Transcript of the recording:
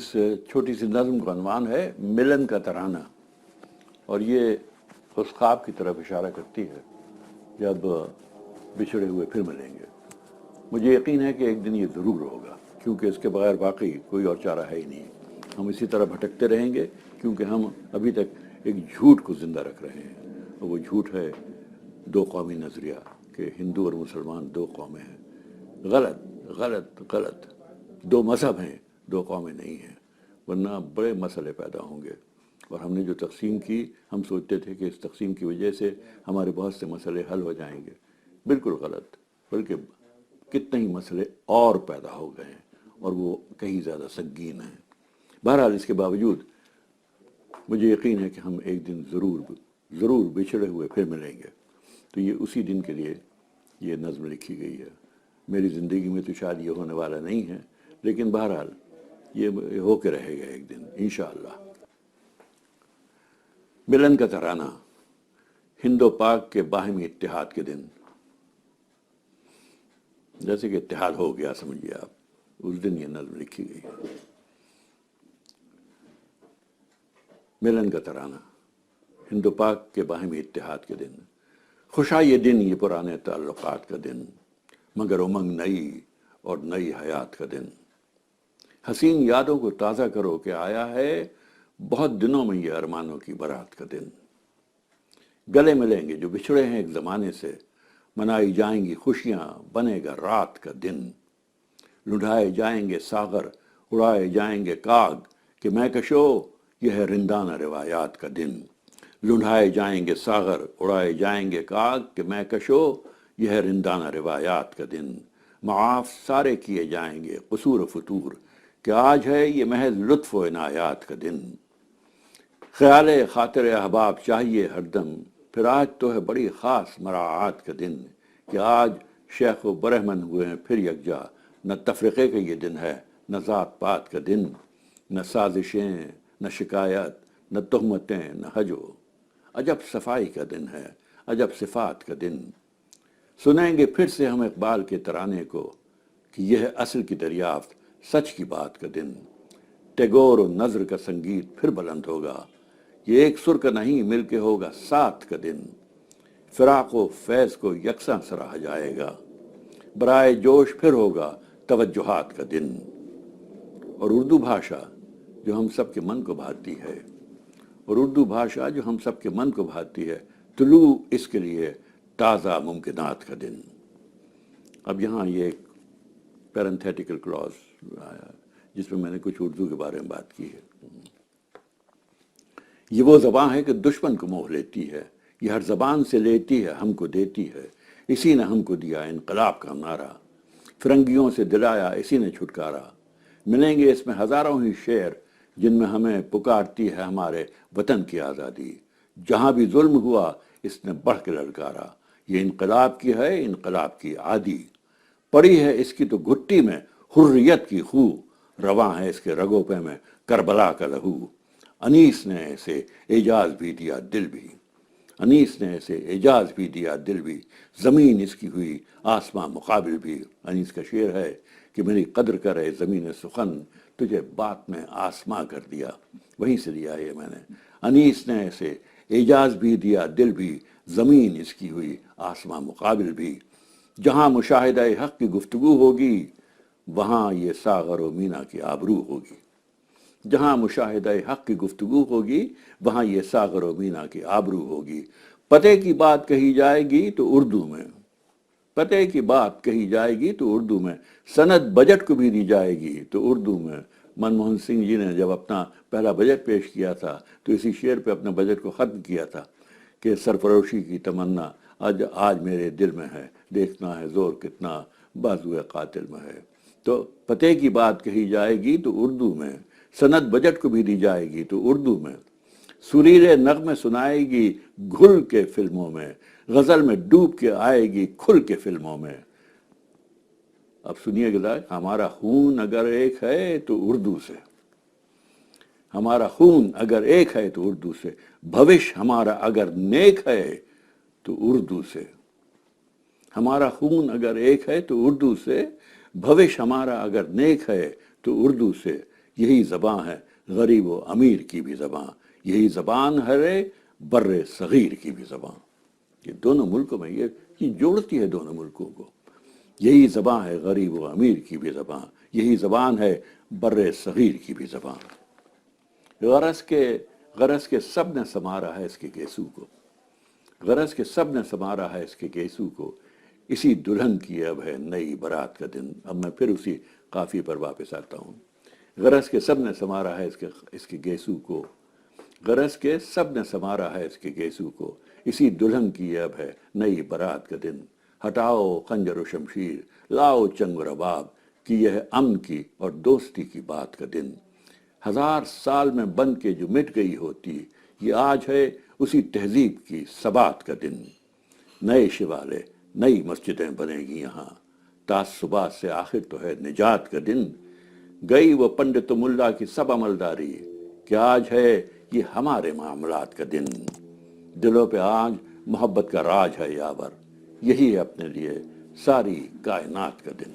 इस छोटी सी नज़्म का अनवान है मिलन का तराना, और ये उस ख्वाब की तरफ इशारा करती है जब बिछड़े हुए फिर मिलेंगे। मुझे यकीन है कि एक दिन ये ज़रूर होगा, क्योंकि इसके बगैर वाकई कोई और चारा है ही नहीं। हम इसी तरह भटकते रहेंगे क्योंकि हम अभी तक एक झूठ को ज़िंदा रख रहे हैं, और वो झूठ है दो कौमी नज़रिया कि हिंदू और मुसलमान दो कौमें हैं। गलत गलत गलत, दो मज़हब हैं, दो कौमें नहीं हैं, वरना बड़े मसले पैदा होंगे। और हमने जो तकसीम की, हम सोचते थे कि इस तकसीम की वजह से हमारे बहुत से मसले हल हो जाएंगे। बिल्कुल गलत, बल्कि कितने ही मसले और पैदा हो गए हैं, और वो कहीं ज़्यादा संगीन हैं। बहरहाल इसके बावजूद मुझे यकीन है कि हम एक दिन ज़रूर बिछड़े हुए फिर मिलेंगे। तो ये उसी दिन के लिए ये नज़्म लिखी गई है। मेरी ज़िंदगी में तो शायद ये होने वाला नहीं है, लेकिन बहरहाल ये हो के रहेगा एक दिन इंशाअल्लाह। मिलन का तराना, हिंदो पाक के बाहमी इत्तेहाद के दिन। जैसे कि इत्तेहाद हो गया, समझिए आप, उस दिन ये नज़्म लिखी गई है। मिलन का तराना, हिंदो पाक के बाहमी इत्तेहाद के दिन। खुशा ये दिन, ये पुराने ताल्लुकात का दिन, मगर उमंग नई और नई हयात का दिन। हसीन यादों को ताज़ा करो कि आया है बहुत दिनों में ये अरमानों की बारात का दिन। गले मिलेंगे जो बिछड़े हैं एक ज़माने से, मनाई जाएंगी खुशियाँ, बनेगा रात का दिन। लुढ़ाए जाएंगे सागर, उड़ाए जाएंगे काग, कि महकशो यह है रिंदाना रिवायात का दिन। लुढ़ाए जाएंगे सागर, उड़ाए जाएंगे काग, कि महकशो यह है रिंदाना रिवायात का दिन। माफ़ सारे किए जाएंगे कसूर फतूर, कि आज है ये महज लुत्फ़ व इनायात का दिन। ख्याल खातिर अहबाब चाहिए हरदम, फिर आज तो है बड़ी ख़ास मराआत का दिन। कि आज शेख व बरहमन हुए हैं फिर यकजा, न तफरीक़े का ये दिन है, न ज़ात पात का दिन। न साजिशें, न शिकायत, न तहमतें, न हजो। अजब सफाई का दिन है, अजब सिफात का दिन। सुनेंगे फिर से हम इकबाल के तराने को, कि यह असल की दरियाफ्त, सच की बात का दिन। टैगोर और नज़र का संगीत फिर बुलंद होगा, ये एक सुर का नहीं मिलके होगा साथ का दिन। फिराक व फैज़ को यकसा सराहा जाएगा, बराए जोश फिर होगा तवज्जुहात का दिन। और उर्दू भाषा जो हम सब के मन को भाती है, और उर्दू भाषा जो हम सब के मन को भाती है, तुलू इसके लिए ताज़ा मुमकिनात का दिन। अब यहाँ ये एक पैरेंथेटिकल क्लॉज आया जिसमें मैंने कुछ उर्दू के बारे में बात की है। ये वो ज़बान है कि दुश्मन को मोह लेती है, ये हर ज़बान से लेती है हमको देती है, इसी ने हमको दिया इनकलाब का नारा, फिरंगियों से दिलाया इसी ने छुटकारा। मिलेंगे इसमें हज़ारों ही शेर, जिनमें हमें पुकारती है हमारे वतन की आज़ादी। जहाँ भी जुल्म हुआ इसने बढ़ के ललकारा, ये इनकलाब की है, इनकलाब की आदी। पड़ी है इसकी तो घुट्टी में हुर्रियत की खू, रवां है इसके रगों पे में करबला का लहू। अनीस ने ऐसे एजाज भी दिया दिल भी, अनीस ने ऐसे एजाज भी दिया दिल भी, ज़मीन इसकी हुई आसमां मुकाबिल भी। अनीस का शेर है कि मेरी कद्र करे ज़मीन सुखन, तुझे बात में आसमां कर दिया। वहीं से लिया है मैंने। अनीस ने ऐसे एजाज भी दिया दिल भी, ज़मीन इसकी हुई आसमां मुकाबिल भी। जहाँ मुशाहिदा हक़ की गुफ्तगू होगी, वहाँ ये सागर व मीना की आबरू होगी। जहाँ मुशाहिदा हक़ की गुफ्तगू होगी, वहाँ ये सागर व मीना की आबरू होगी। पते की बात कही जाएगी तो उर्दू में, पते की बात कही जाएगी तो उर्दू में, सनद बजट को भी दी जाएगी तो उर्दू में। मनमोहन सिंह जी ने जब अपना पहला बजट पेश किया था तो इसी शेर पे अपने बजट को ख़त्म किया था कि सरफरोशी की तमन्ना आज मेरे दिल में है, देखना है ज़ोर कितना बाजुए कातिल में है। तो पते की बात कही जाएगी तो उर्दू में, सनद बजट को भी दी जाएगी तो उर्दू में। सुरीले नग़्मे सुनाएगी घुल के फिल्मों में, गज़ल में डूब के आएगी खुल के फिल्मों में। अब सुनिएगा, हमारा खून अगर एक है तो उर्दू से, हमारा खून अगर एक है तो उर्दू से, भविष्य हमारा अगर नेक है तो उर्दू से। हमारा खून अगर एक है तो उर्दू से, भविष्य हमारा अगर नेक है तो उर्दू से। یہی زباں ہے غریب و امیر کی بھی زباں، یہی زبان ہے بر صغیر کی بھی زباں۔ یہ دونوں ملکوں میں یہ جوڑتی ہے دونوں ملکوں کو۔ یہی زباں ہے غریب و امیر کی بھی زباں، یہی زبان ہے بر صغیر کی بھی زباں۔ غرض کے سب نے سنوارا ہے اس کے گیسو کو، غرض کے سب نے سنوارا ہے اس کے گیسو کو، اسی دلہن کی اب ہے نئی برات کا دن۔ اب میں پھر اسی قافیے پر واپس آتا ہوں۔ غرض کے سب نے سنوارا ہے اس کے گیسو کو، غرض کے سب نے سنوارا ہے اس کے گیسو کو، اسی دلہن کی اب ہے نئی برات کا دن۔ ہٹاؤ خنجر و شمشیر، لاؤ چنگ و رباب، کہ یہ ہے امن کی اور دوستی کی بات کا دن۔ 1000 سال میں بن کے جو مٹ گئی ہوتی، یہ آج ہے اسی تہذیب کی ثبات کا دن۔ نئے شیوالے، نئی مسجدیں بنے گی یہاں، تعصبات سے آخر تو ہے نجات کا دن۔ گئی وہ پنڈت و ملا کی سب عملداری، کہ آج ہے یہ ہمارے معاملات کا دن۔ دلوں پہ آج محبت کا راج ہے یاور، یہی ہے اپنے لیے ساری کائنات کا دن۔